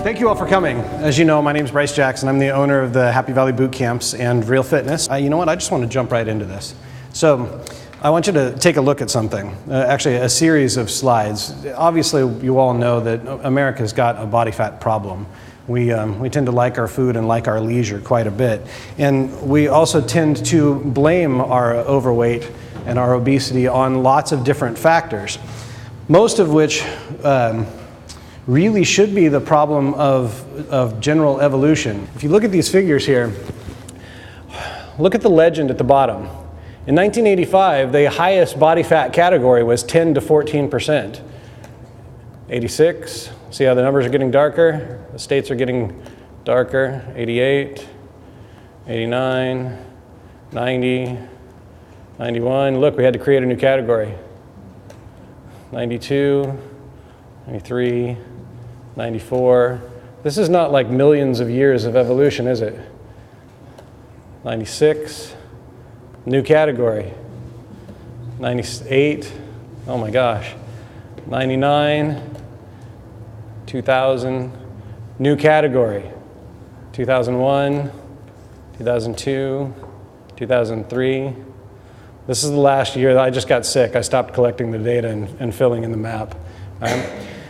Thank you all for coming. As you know, my name is Bryce Jackson. I'm the owner of the Happy Valley Boot Camps and Real Fitness. You know what? I just want to jump right into this. So I want you to take a look at something, actually a series of slides. Obviously, you all know that America's got a body fat problem. We tend to like our food and like our leisure quite a bit. And we also tend to blame our overweight and our obesity on lots of different factors, most of which really should be the problem of general evolution. If you look at these figures here, look at the legend at the bottom. In 1985, the highest body fat category was 10 to 14%. 86, see how the numbers are getting darker? The states are getting darker. 88, 89, 90, 91. Look, we had to create a new category. 92, 93, 94. This is not like millions of years of evolution, is it? 96, new category. 98, oh my gosh. 99, 2000, new category. 2001, 2002, 2003. This is the last year that I just got sick. I stopped collecting the data and filling in the map.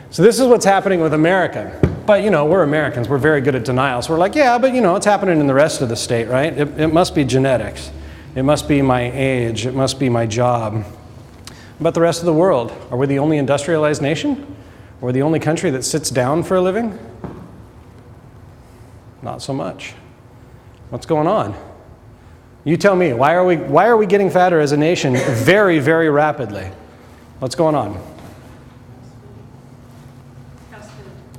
So this is what's happening with America. But you know, we're Americans, we're very good at denial. So we're like, yeah, but you know, it's happening in the rest of the state, right? It must be genetics. It must be my age. It must be my job. But the rest of the world, are we the only industrialized nation? Are we the only country that sits down for a living? Not so much. What's going on? You tell me, why are we getting fatter as a nation very, very rapidly? What's going on?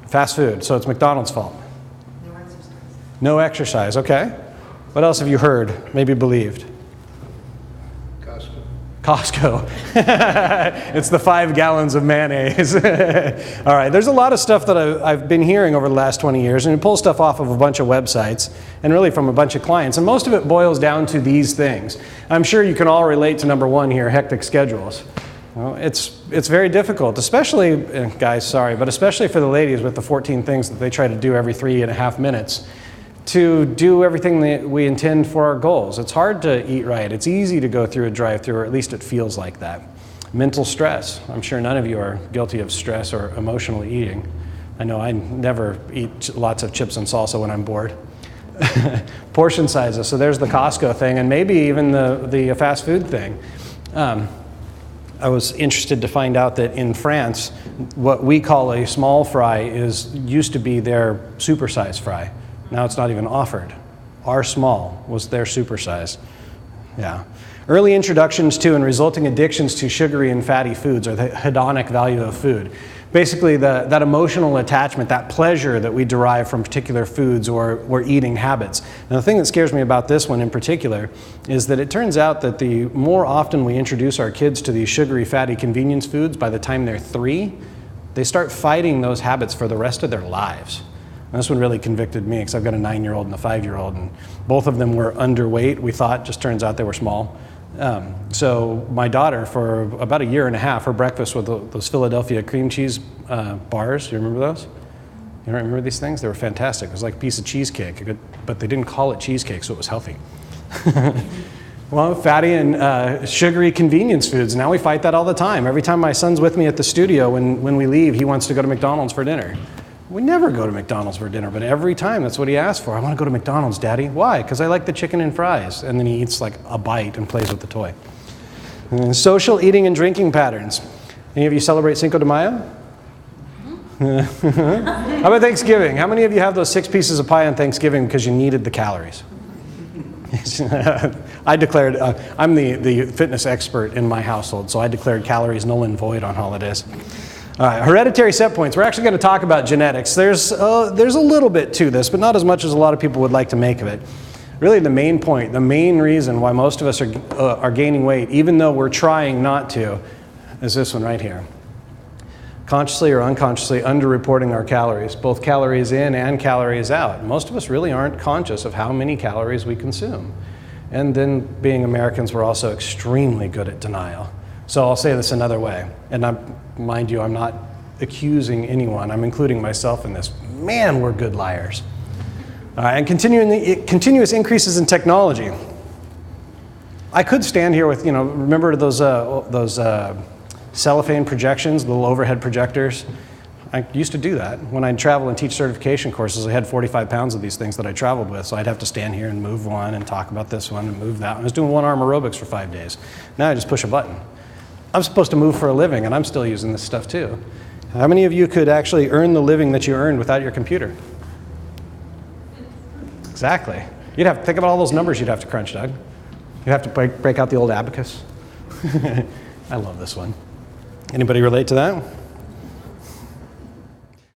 Fast food, so it's McDonald's fault. No exercise. No exercise, okay. What else have you heard, maybe believed? Costco. It's the 5 gallons of mayonnaise. All right, there's a lot of stuff that I've been hearing over the last 20 years, and you pull stuff off of a bunch of websites, and really from a bunch of clients, and most of it boils down to these things. I'm sure you can all relate to number one here, hectic schedules. Well, it's very difficult, especially, guys, sorry, but especially for the ladies with the 14 things that they try to do every 3.5 minutes to do everything that we intend for our goals. It's hard to eat right. It's easy to go through a drive-through, or at least it feels like that. Mental stress. I'm sure none of you are guilty of stress or emotional eating. I know I never eat lots of chips and salsa when I'm bored. Portion sizes, so there's the Costco thing, and maybe even the fast food thing. I was interested to find out that in France, what we call a small fry used to be their supersized fry. Now it's not even offered. Our small was their supersize. Yeah. Early introductions to and resulting addictions to sugary and fatty foods, or the hedonic value of food. Basically, that emotional attachment, that pleasure that we derive from particular foods or eating habits. Now, the thing that scares me about this one in particular is that it turns out that the more often we introduce our kids to these sugary, fatty convenience foods, by the time they're 3, they start fighting those habits for the rest of their lives. And this one really convicted me because I've got a 9-year-old and a 5-year-old, and both of them were underweight, we thought. Just turns out they were small. So my daughter, for about 1.5 years, her breakfast was those Philadelphia cream cheese bars. You remember those? You don't remember these things? They were fantastic. It was like a piece of cheesecake, but they didn't call it cheesecake, so it was healthy. Well, fatty and sugary convenience foods. Now we fight that all the time. Every time my son's with me at the studio, when we leave, he wants to go to McDonald's for dinner. We never go to McDonald's for dinner, but every time that's what he asks for. I want to go to McDonald's, Daddy. Why? Because I like the chicken and fries. And then he eats like a bite and plays with the toy. And social eating and drinking patterns. Any of you celebrate Cinco de Mayo? How about Thanksgiving? How many of you have those 6 pieces of pie on Thanksgiving because you needed the calories? I declared, I'm the fitness expert in my household, so I declared calories null and void on holidays. All right, hereditary set points. We're actually going to talk about genetics. There's a little bit to this, but not as much as a lot of people would like to make of it. Really the main point, the main reason why most of us are gaining weight, even though we're trying not to, is this one right here. Consciously or unconsciously underreporting our calories, both calories in and calories out. Most of us really aren't conscious of how many calories we consume. And then being Americans, we're also extremely good at denial. So I'll say this another way, and mind you, I'm not accusing anyone. I'm including myself in this. Man, we're good liars. And continuous increases in technology. I could stand here with, remember those cellophane projections, little overhead projectors? I used to do that. When I'd travel and teach certification courses, I had 45 pounds of these things that I traveled with, so I'd have to stand here and move one and talk about this one and move that one. I was doing one-arm aerobics for 5 days. Now I just push a button. I'm supposed to move for a living, and I'm still using this stuff too. How many of you could actually earn the living that you earned without your computer? Exactly. You'd have to think about all those numbers you'd have to crunch, Doug. You'd have to break out the old abacus. I love this one. Anybody relate to that?